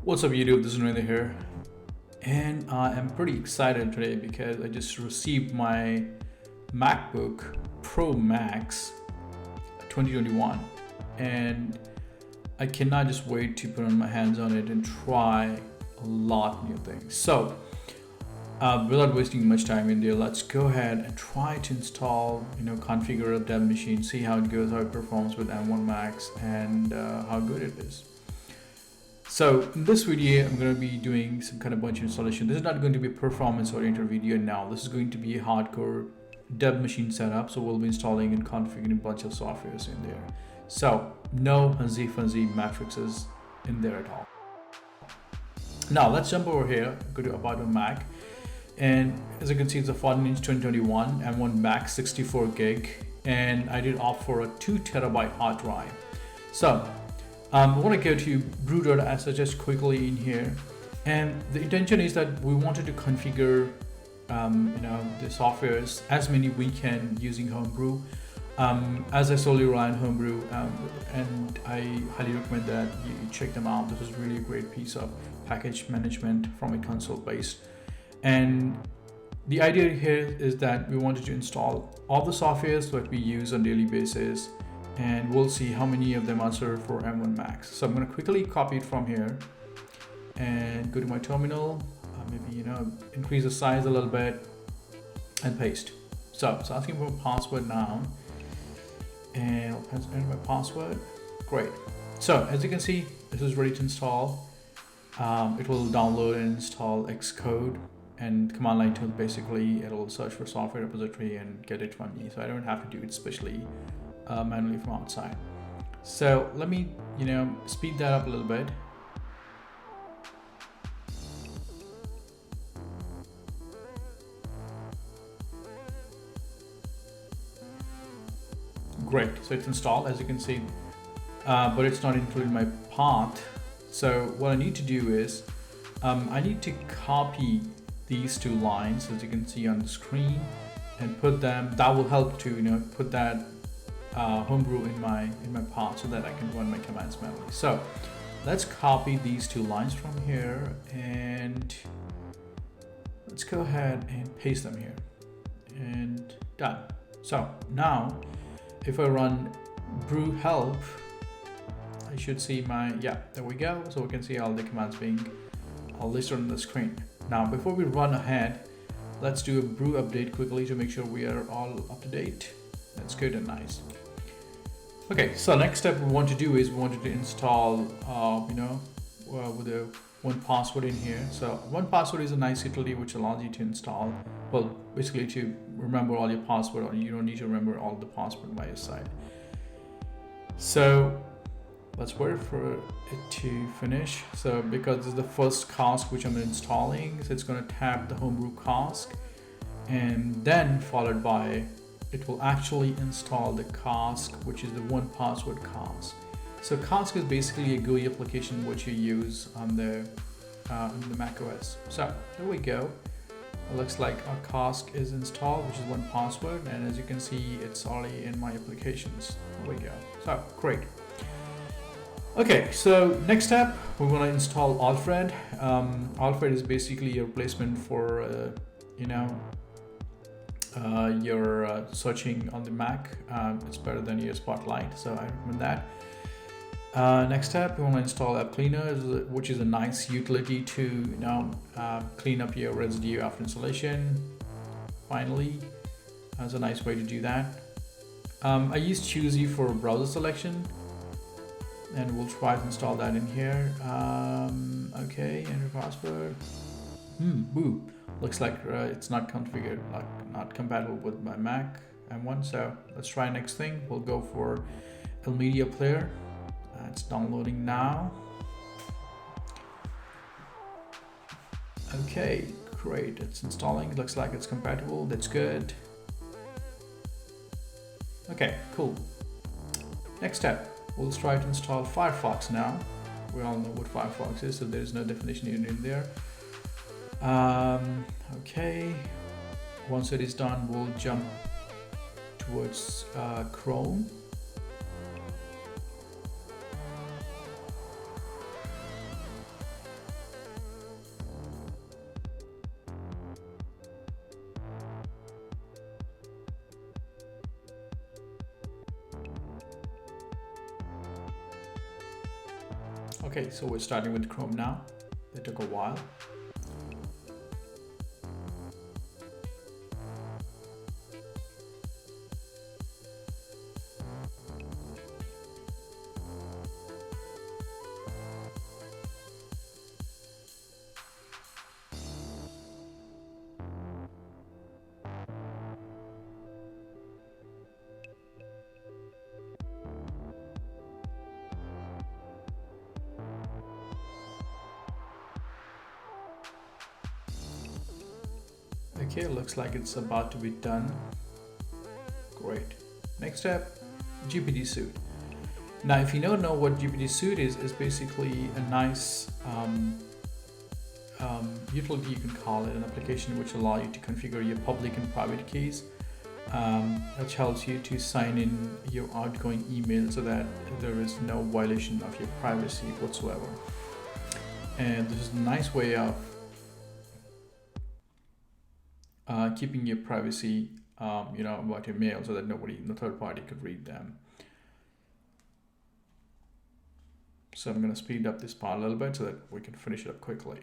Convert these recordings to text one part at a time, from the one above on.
What's up YouTube, this is Narendra here, and I am pretty excited today because I just received my MacBook Pro Max 2021 and I cannot just wait to put on my hands on it and try a lot of new things. So without wasting much time in there, let's go ahead and try to install, configure a dev machine, see how it goes, how it performs with M1 Max, and how good it is. So in this video, I'm going to be doing some kind of bunch of installation. This is not going to be a performance oriented video now. This is going to be a hardcore dev machine setup. So we'll be installing and configuring a bunch of softwares in there. So no fancy matrices in there at all. Now let's jump over here, go to About on Mac. And as you can see, it's a 14-inch 2021 M1 Max 64 gig. And I did opt for a 2 terabyte hard drive. So I want to go to brew.sh just quickly in here, and the intention is that we wanted to configure the softwares as many we can using Homebrew. As I solely rely on Homebrew, and I highly recommend that you check them out. This is really a great piece of package management from a console based. And the idea here is that we wanted to install all the softwares that we use on a daily basis, and we'll see how many of them are served for M1 Max. So I'm going to quickly copy it from here and go to my terminal, maybe increase the size a little bit and paste. So it's asking for a password now, and I'll enter my password. Great. So as you can see, this is ready to install. It will download and install Xcode, and command line tool, basically it'll search for software repository and get it from me, so I don't have to do it especially manually from outside. So let me speed that up a little bit. Great, so it's installed as you can see, but it's not included in my path. So what I need to do is I need to copy these two lines as you can see on the screen and put them. That will help to put that Homebrew in my path so that I can run my commands manually. So let's copy these two lines from here and let's go ahead and paste them here, and done. So now if I run brew help, I should see my, there we go. So we can see all the commands being listed on the screen. Now before we run ahead, let's do a brew update quickly to make sure we are all up to date. That's good and nice. Okay, so next step we want to do is we wanted to install, with a 1Password in here. So 1Password is a nice utility which allows you to install, well, basically to remember all your password, or you don't need to remember all the password by your side. So let's wait for it to finish. So because this is the first cask which I'm installing, so it's going to tap the Homebrew cask, and then followed by it will actually install the cask, which is the 1Password cask. So cask is basically a GUI application which you use on the Mac OS. So there we go. It looks like our cask is installed, which is 1Password, and as you can see, it's already in my applications. There we go. So great. Okay, so next step, we're going to install Alfred. Alfred is basically a replacement for your searching on the Mac. It's better than your Spotlight, so I recommend that. Next step, we want to install App Cleaner, which is a nice utility to clean up your residue after installation. Finally, that's a nice way to do that. I use Choosy for browser selection, and we'll try to install that in here. Okay, enter password. Boo. Looks like it's not configured, not compatible with my Mac M1. So let's try next thing. We'll go for a media player. It's downloading now. Okay, great. It's installing. Looks like it's compatible. That's good. Okay, cool. Next step, we'll try to install Firefox now. We all know what Firefox is, so there's no definition needed in there. Okay, once it is done, we'll jump towards Chrome. Okay, so we're starting with Chrome now. It took a while. Okay, looks like it's about to be done. Great. Next step, GPT Suite. Now, if you don't know what GPT Suite is basically a nice utility, you can call it, an application which allows you to configure your public and private keys, which helps you to sign in your outgoing email so that there is no violation of your privacy whatsoever. And this is a nice way of keeping your privacy, about your mail, so that nobody, no third party, could read them. So I'm going to speed up this part a little bit so that we can finish it up quickly.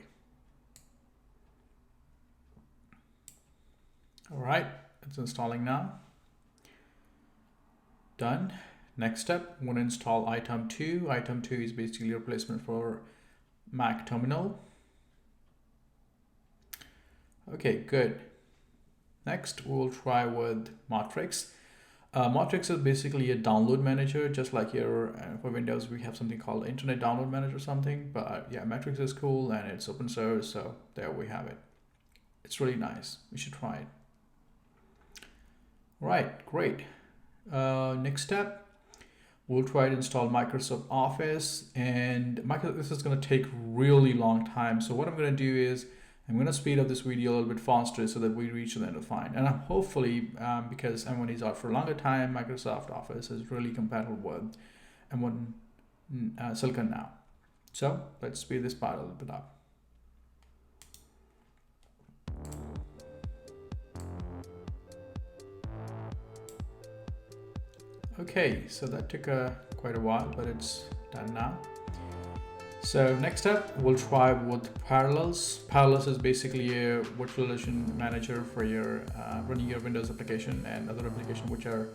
All right, it's installing now. Done. Next step, we're going to install item 2. Item 2 is basically a replacement for Mac terminal. Okay, good. Next, we'll try with Matrix. Matrix is basically a download manager, just like your for Windows we have something called Internet Download Manager or something. But yeah, Matrix is cool and it's open source, so there we have it. It's really nice. You should try it. Right, great. Next step, we'll try to install Microsoft Office, and this is going to take really long time. So what I'm going to do is I'm going to speed up this video a little bit faster so that we reach the end of fine. And hopefully, because M1 is out for a longer time, Microsoft Office is really compatible with M1 Silicon now. So let's speed this part a little bit up. Okay, so that took quite a while, but it's done now. So next up, we'll try with Parallels. Parallels is basically a virtualization manager for your running your Windows application and other applications which are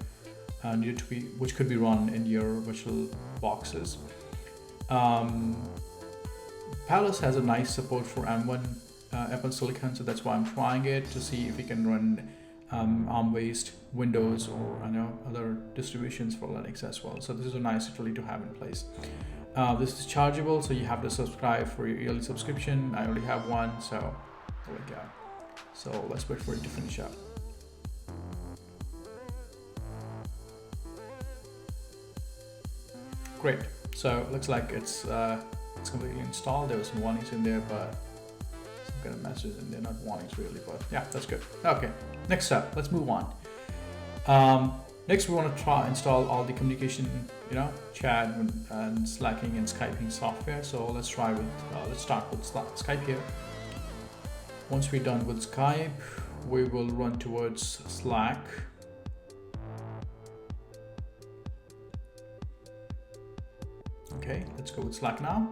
which could be run in your virtual boxes. Parallels has a nice support for M1 Open Silicon, so that's why I'm trying it to see if we can run ARM-based Windows or other distributions for Linux as well. So this is a nice utility to have in place. This is chargeable, so you have to subscribe for your yearly subscription. I already have one, so there we go. So let's wait for it to finish up. Great. So it looks like it's completely installed. There was some warnings in there, but some kind of messages in there, not warnings really, but yeah, that's good. Okay, next up, let's move on. Next, we want to try install all the communication, chat and Slacking and Skyping software. So let's start with Skype here. Once we're done with Skype, we will run towards Slack. Okay, let's go with Slack now.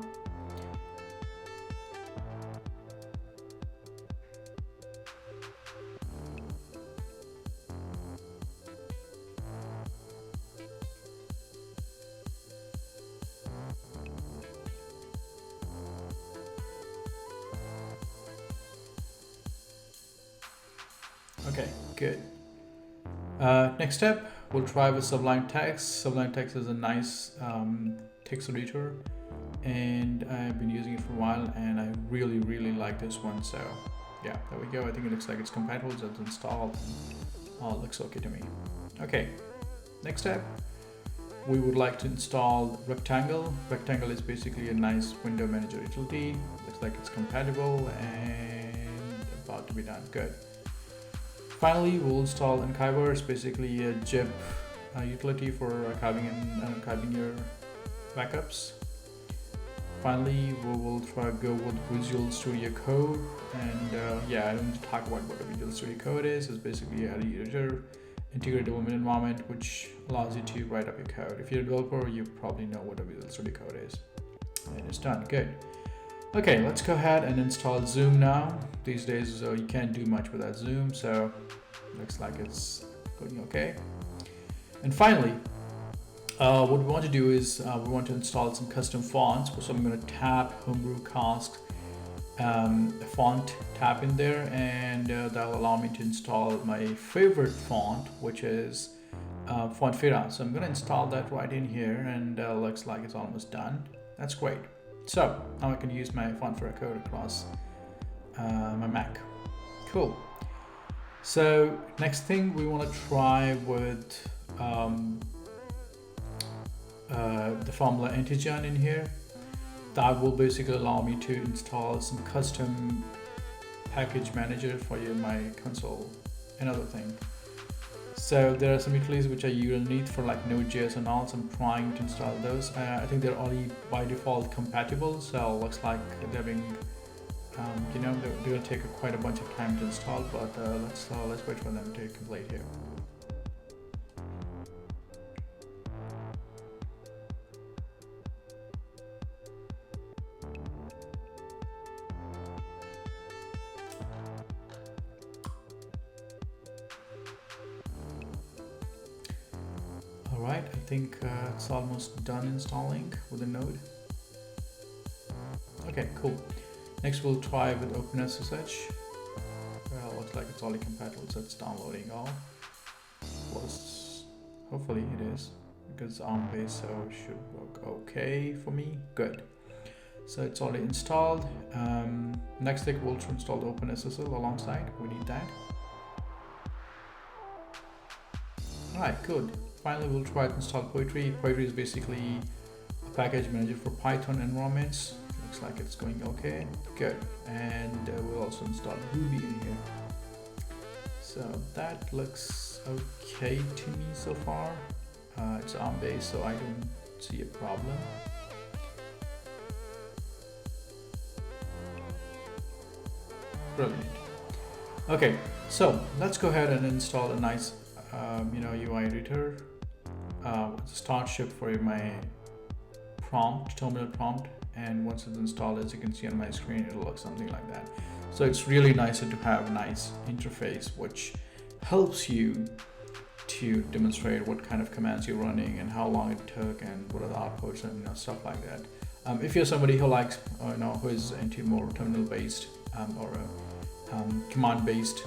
Okay, good. Next step, we'll try with Sublime Text. Sublime Text is a nice text editor, and I've been using it for a while, and I really like this one. So yeah, there we go. I think it looks like it's compatible, so it's installed. All looks okay to me. Okay, next step, we would like to install Rectangle. Rectangle is basically a nice window manager utility. Looks like it's compatible and about to be done. Good. Finally, we'll install Untitled. It's basically a zip utility for archiving and archiving your backups. Finally, we will try to go with Visual Studio Code, and yeah, I don't need to talk about what a Visual Studio Code is. It's basically an editor, integrated development environment, which allows you to write up your code. If you're a developer, you probably know what a Visual Studio Code is. And it's done. Good. Okay, let's go ahead and install Zoom now. These days you can't do much without Zoom, so looks like it's going okay. And finally, what we want to do is we want to install some custom fonts. So I'm going to tap Homebrew Cast font tab in there, and that will allow me to install my favorite font, which is Font-Fira. So I'm going to install that right in here, and looks like it's almost done. That's great. So now I can use my Font-Fira code across my Mac. Cool. So next thing we want to try with the formula antigen in here. That will basically allow me to install some custom package manager for my console. Another thing. So there are some utilities which you will need for like Node.js and all. So I'm trying to install those. I think they're already by default compatible. So it looks like they're being, they're going to take quite a bunch of time to install. But let's wait for them to complete here. Alright, I think it's almost done installing with the node. Okay, cool. Next we'll try with Open Ssl. Well, looks like it's already compatible, so it's downloading all. Hopefully it is, because it's ARM based, so it should work okay for me. Good. So it's already installed. Next thing we'll install the Open Ssl alongside. We need that. Alright, good. Finally, we'll try to install Poetry. Poetry is basically a package manager for Python environments. Looks like it's going okay. Good. And we'll also install Ruby in here. So that looks okay to me so far. It's ARM based, so I don't see a problem. Brilliant. Okay, so let's go ahead and install a nice UI editor. Start ship for my terminal prompt, and once it's installed, as you can see on my screen, it'll look something like that. So it's really nice to have a nice interface which helps you to demonstrate what kind of commands you're running and how long it took and what are the outputs and stuff like that. If you're somebody who likes who is into more terminal based or command based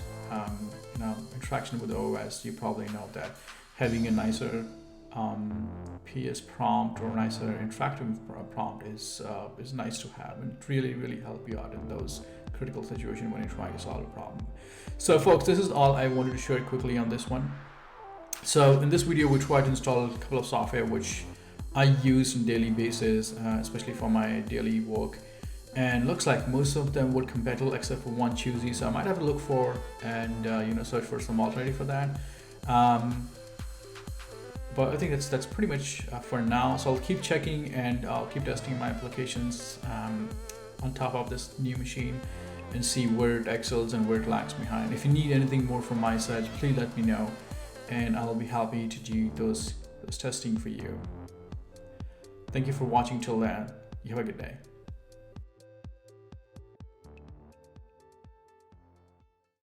interaction with the OS, you probably know that having a nicer PS prompt or nicer interactive prompt is nice to have, and it really help you out in those critical situations when you're trying to solve a problem. So folks, this is all I wanted to share quickly on this one. So in this video we tried to install a couple of software which I use on a daily basis, especially for my daily work, and looks like most of them were compatible except for one choosy, so I might have to look for and search for some alternative for that. But I think that's pretty much for now. So I'll keep checking and I'll keep testing my applications on top of this new machine and see where it excels and where it lags behind. If you need anything more from my side, please let me know, and I'll be happy to do those testing for you. Thank you for watching till then. You have a good day.